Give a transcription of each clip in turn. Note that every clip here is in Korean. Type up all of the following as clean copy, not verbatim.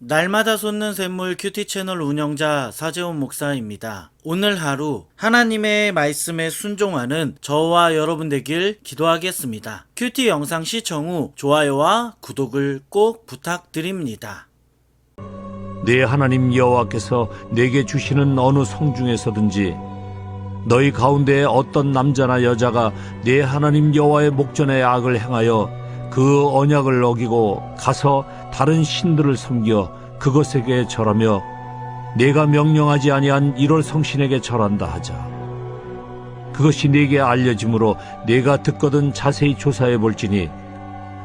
날마다 솟는 샘물 큐티 채널 운영자 사재훈 목사입니다. 오늘 하루 하나님의 말씀에 순종하는 저와 여러분 되길 기도하겠습니다. 큐티 영상 시청 후 좋아요와 구독을 꼭 부탁드립니다. 네 하나님 여호와께서 내게 주시는 어느 성중에서든지 너희 가운데 어떤 남자나 여자가 네 하나님 여호와의 목전에 악을 행하여 그 언약을 어기고 가서 다른 신들을 섬겨 그것에게 절하며 내가 명령하지 아니한 이럴 성신에게 절한다 하자. 그것이 네게 알려짐으로 내가 듣거든 자세히 조사해 볼지니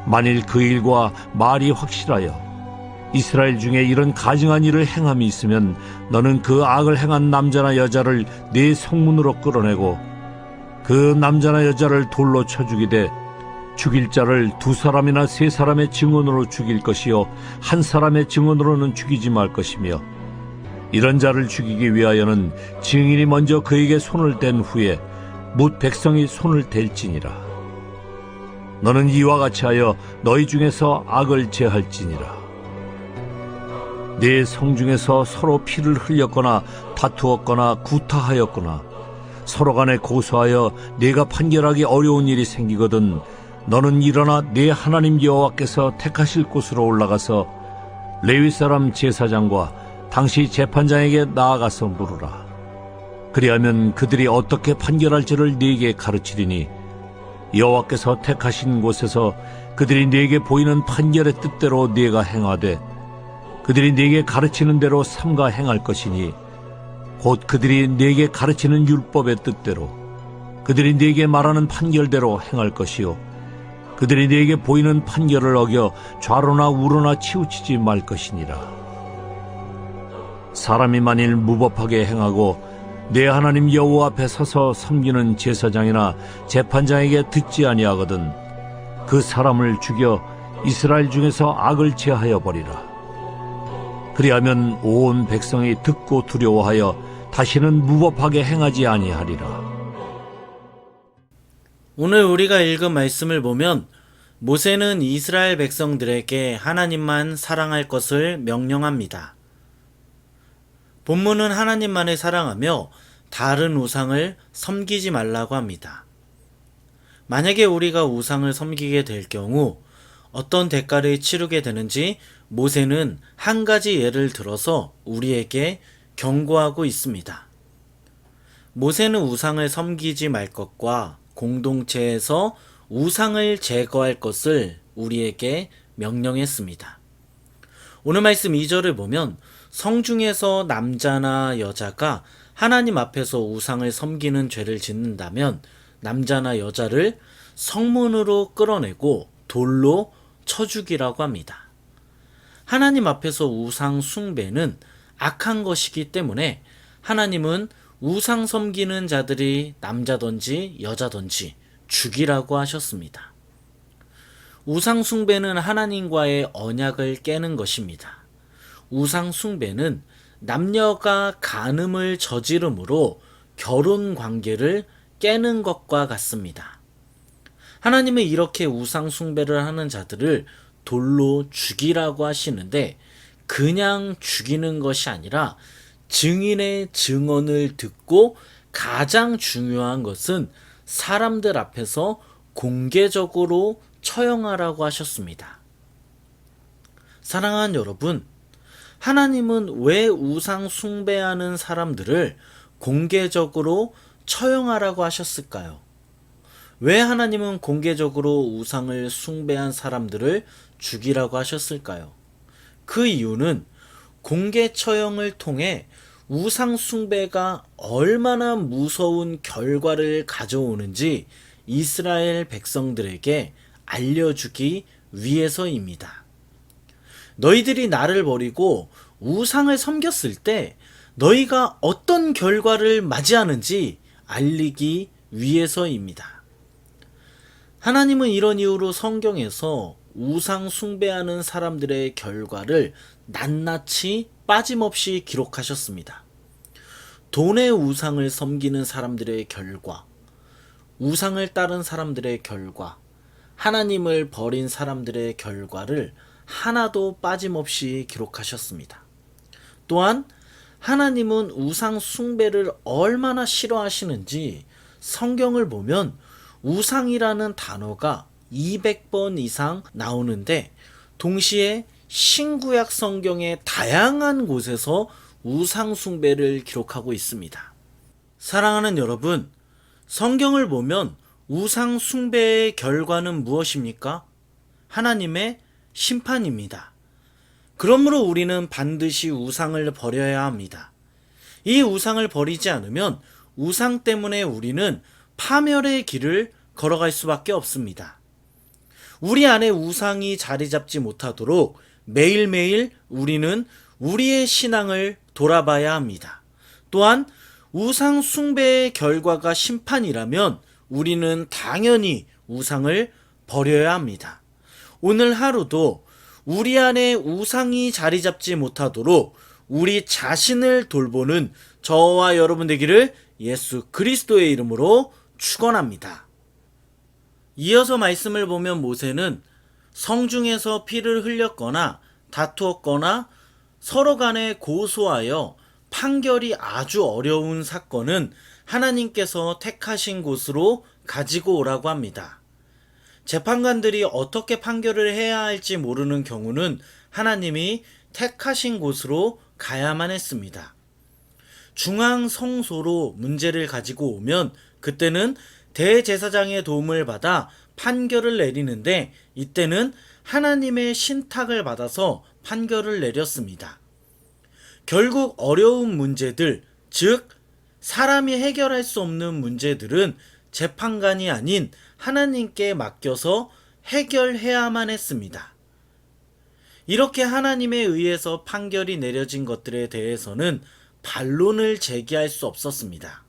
만일 그 일과 말이 확실하여 이스라엘 중에 이런 가증한 일을 행함이 있으면 너는 그 악을 행한 남자나 여자를 네 성문으로 끌어내고 그 남자나 여자를 돌로 쳐 죽이되 죽일 자를 2사람이나 3사람의 증언으로 죽일 것이요 한 사람의 증언으로는 죽이지 말 것이며 이런 자를 죽이기 위하여는 증인이 먼저 그에게 손을 댄 후에 뭇 백성이 손을 댈지니라. 너는 이와 같이 하여 너희 중에서 악을 제할지니라. 네 성중에서 서로 피를 흘렸거나 다투었거나 구타하였거나 서로 간에 고소하여 네가 판결하기 어려운 일이 생기거든 너는 일어나 네 하나님 여호와께서 택하실 곳으로 올라가서 레위 사람 제사장과 당시 재판장에게 나아가서 물으라. 그리하면 그들이 어떻게 판결할지를 네게 가르치리니 여호와께서 택하신 곳에서 그들이 네게 보이는 판결의 뜻대로 네가 행하되 그들이 네게 가르치는 대로 삼가 행할 것이니 곧 그들이 네게 가르치는 율법의 뜻대로 그들이 네게 말하는 판결대로 행할 것이요 그들이 네게 보이는 판결을 어겨 좌로나 우로나 치우치지 말 것이니라. 사람이 만일 무법하게 행하고 내 하나님 여호와 앞에 서서 섬기는 제사장이나 재판장에게 듣지 아니하거든 그 사람을 죽여 이스라엘 중에서 악을 제하여 버리라. 그리하면 온 백성이 듣고 두려워하여 다시는 무법하게 행하지 아니하리라. 오늘 우리가 읽은 말씀을 보면 모세는 이스라엘 백성들에게 하나님만 사랑할 것을 명령합니다. 본문은 하나님만을 사랑하며 다른 우상을 섬기지 말라고 합니다. 만약에 우리가 우상을 섬기게 될 경우 어떤 대가를 치르게 되는지 모세는 한 가지 예를 들어서 우리에게 경고하고 있습니다. 모세는 우상을 섬기지 말 것과 공동체에서 우상을 제거할 것을 우리에게 명령했습니다. 오늘 말씀 2절을 보면 성중에서 남자나 여자가 하나님 앞에서 우상을 섬기는 죄를 짓는다면 남자나 여자를 성문으로 끌어내고 돌로 쳐 죽이라고 합니다. 하나님 앞에서 우상 숭배는 악한 것이기 때문에 하나님은 우상 섬기는 자들이 남자든지 여자든지 죽이라고 하셨습니다. 우상 숭배는 하나님과의 언약을 깨는 것입니다. 우상 숭배는 남녀가 간음을 저지름으로 결혼 관계를 깨는 것과 같습니다. 하나님은 이렇게 우상 숭배를 하는 자들을 돌로 죽이라고 하시는데 그냥 죽이는 것이 아니라 증인의 증언을 듣고 가장 중요한 것은 사람들 앞에서 공개적으로 처형하라고 하셨습니다. 사랑하는 여러분, 하나님은 왜 우상 숭배하는 사람들을 공개적으로 처형하라고 하셨을까요? 왜 하나님은 공개적으로 우상을 숭배한 사람들을 죽이라고 하셨을까요? 그 이유는 공개 처형을 통해 우상 숭배가 얼마나 무서운 결과를 가져오는지 이스라엘 백성들에게 알려주기 위해서입니다. 너희들이 나를 버리고 우상을 섬겼을 때 너희가 어떤 결과를 맞이하는지 알리기 위해서입니다. 하나님은 이런 이유로 성경에서 우상 숭배하는 사람들의 결과를 낱낱이 빠짐없이 기록하셨습니다. 돈의 우상을 섬기는 사람들의 결과, 우상을 따른 사람들의 결과, 하나님을 버린 사람들의 결과를 하나도 빠짐없이 기록하셨습니다. 또한 하나님은 우상 숭배를 얼마나 싫어하시는지 성경을 보면 우상이라는 단어가 200번 이상 나오는데 동시에 신구약 성경의 다양한 곳에서 우상 숭배를 기록하고 있습니다. 사랑하는 여러분, 성경을 보면 우상 숭배의 결과는 무엇입니까? 하나님의 심판입니다. 그러므로 우리는 반드시 우상을 버려야 합니다. 이 우상을 버리지 않으면 우상 때문에 우리는 파멸의 길을 걸어갈 수밖에 없습니다. 우리 안에 우상이 자리 잡지 못하도록 매일매일 우리는 우리의 신앙을 돌아봐야 합니다. 또한 우상 숭배의 결과가 심판이라면 우리는 당연히 우상을 버려야 합니다. 오늘 하루도 우리 안에 우상이 자리 잡지 못하도록 우리 자신을 돌보는 저와 여러분 되기를 예수 그리스도의 이름으로 축원합니다. 이어서 말씀을 보면 모세는 성중에서 피를 흘렸거나 다투었거나 서로 간에 고소하여 판결이 아주 어려운 사건은 하나님께서 택하신 곳으로 가지고 오라고 합니다. 재판관들이 어떻게 판결을 해야 할지 모르는 경우는 하나님이 택하신 곳으로 가야만 했습니다. 중앙 성소로 문제를 가지고 오면 그때는 대제사장의 도움을 받아 판결을 내리는데 이때는 하나님의 신탁을 받아서 판결을 내렸습니다. 결국 어려운 문제들, 즉 사람이 해결할 수 없는 문제들은 재판관이 아닌 하나님께 맡겨서 해결해야만 했습니다. 이렇게 하나님에 의해서 판결이 내려진 것들에 대해서는 반론을 제기할 수 없었습니다.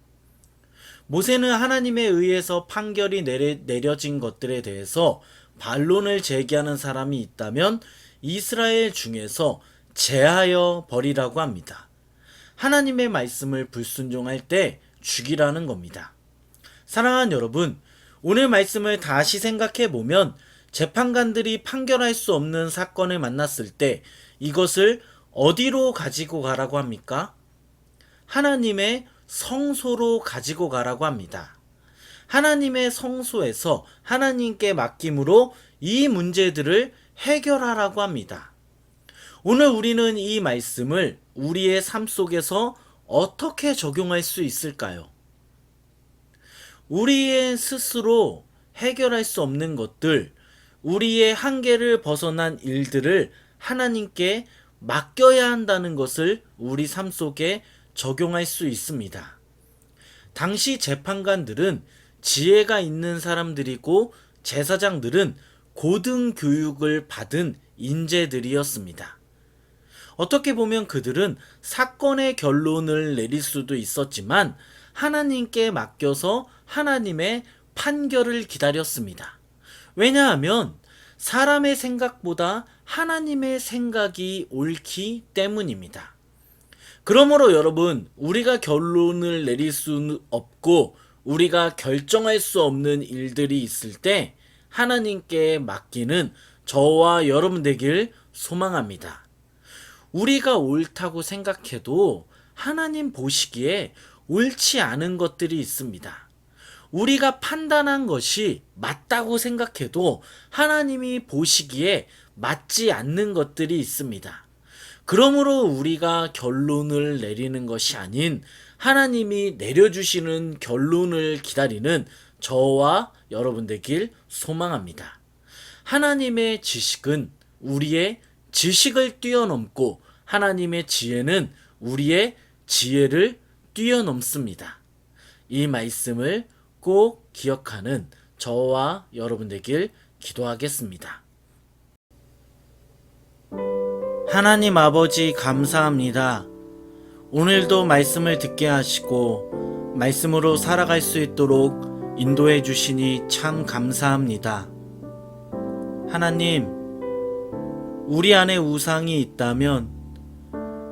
모세는 하나님에 의해서 판결이 내려진 것들에 대해서 반론을 제기하는 사람이 있다면 이스라엘 중에서 제하여 버리라고 합니다. 하나님의 말씀을 불순종할 때 죽이라는 겁니다. 사랑하는 여러분, 오늘 말씀을 다시 생각해 보면 재판관들이 판결할 수 없는 사건을 만났을 때 이것을 어디로 가지고 가라고 합니까? 하나님의 성소로 가지고 가라고 합니다. 하나님의 성소에서 하나님께 맡김으로 이 문제들을 해결하라고 합니다. 오늘 우리는 이 말씀을 우리의 삶 속에서 어떻게 적용할 수 있을까요? 우리의 스스로 해결할 수 없는 것들, 우리의 한계를 벗어난 일들을 하나님께 맡겨야 한다는 것을 우리 삶 속에 적용할 수 있습니다. 당시 재판관들은 지혜가 있는 사람들이고 제사장들은 고등 교육을 받은 인재들이었습니다. 어떻게 보면 그들은 사건의 결론을 내릴 수도 있었지만 하나님께 맡겨서 하나님의 판결을 기다렸습니다. 왜냐하면 사람의 생각보다 하나님의 생각이 옳기 때문입니다. 그러므로 여러분, 우리가 결론을 내릴 수 없고 우리가 결정할 수 없는 일들이 있을 때 하나님께 맡기는 저와 여러분 되길 소망합니다. 우리가 옳다고 생각해도 하나님 보시기에 옳지 않은 것들이 있습니다. 우리가 판단한 것이 맞다고 생각해도 하나님이 보시기에 맞지 않는 것들이 있습니다. 그러므로 우리가 결론을 내리는 것이 아닌 하나님이 내려주시는 결론을 기다리는 저와 여러분 되길 소망합니다. 하나님의 지식은 우리의 지식을 뛰어넘고 하나님의 지혜는 우리의 지혜를 뛰어넘습니다. 이 말씀을 꼭 기억하는 저와 여러분 되길 기도하겠습니다. 하나님 아버지 감사합니다. 오늘도 말씀을 듣게 하시고 말씀으로 살아갈 수 있도록 인도해 주시니 참 감사합니다. 하나님, 우리 안에 우상이 있다면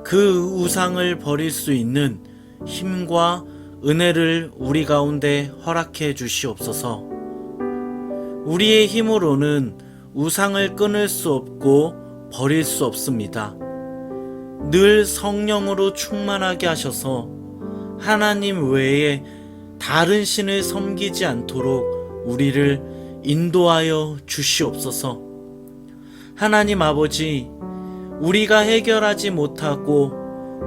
그 우상을 버릴 수 있는 힘과 은혜를 우리 가운데 허락해 주시옵소서. 우리의 힘으로는 우상을 끊을 수 없고 버릴 수 없습니다. 늘 성령으로 충만하게 하셔서 하나님 외에 다른 신을 섬기지 않도록 우리를 인도하여 주시옵소서. 하나님 아버지, 우리가 해결하지 못하고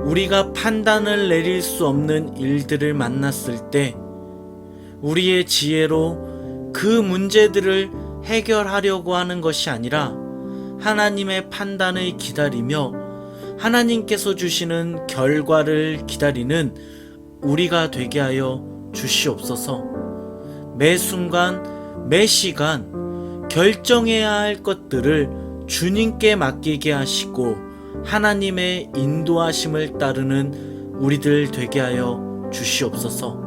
우리가 판단을 내릴 수 없는 일들을 만났을 때 우리의 지혜로 그 문제들을 해결하려고 하는 것이 아니라 하나님의 판단을 기다리며 하나님께서 주시는 결과를 기다리는 우리가 되게 하여 주시옵소서. 매 순간, 매 시간 결정해야 할 것들을 주님께 맡기게 하시고 하나님의 인도하심을 따르는 우리들 되게 하여 주시옵소서.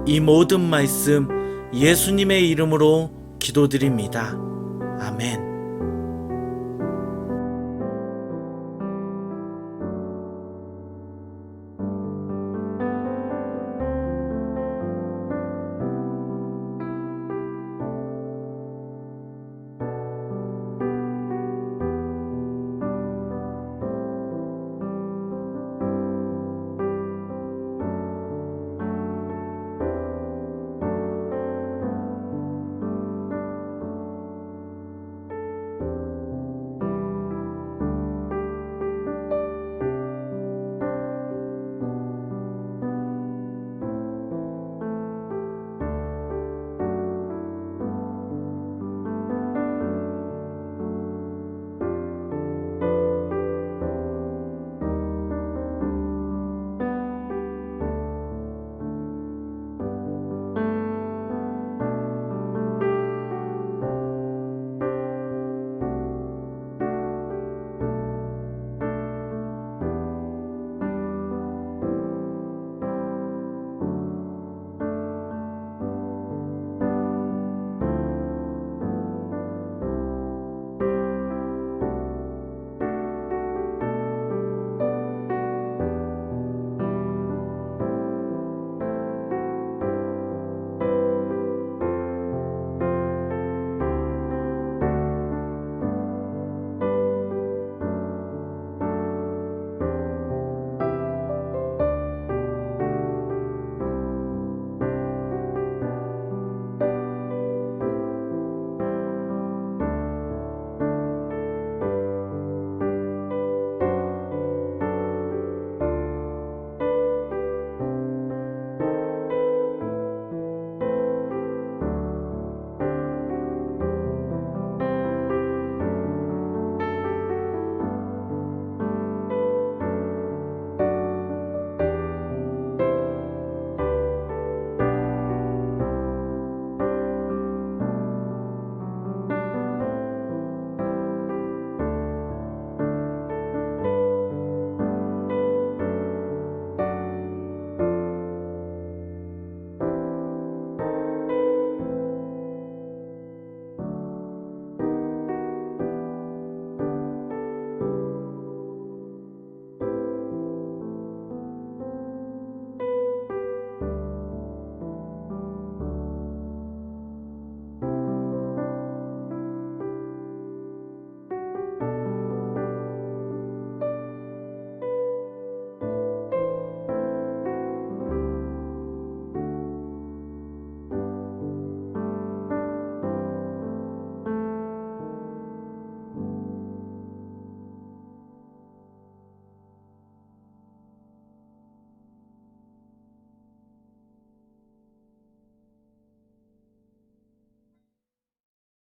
이 모든 말씀 예수님의 이름으로 기도드립니다. 아멘.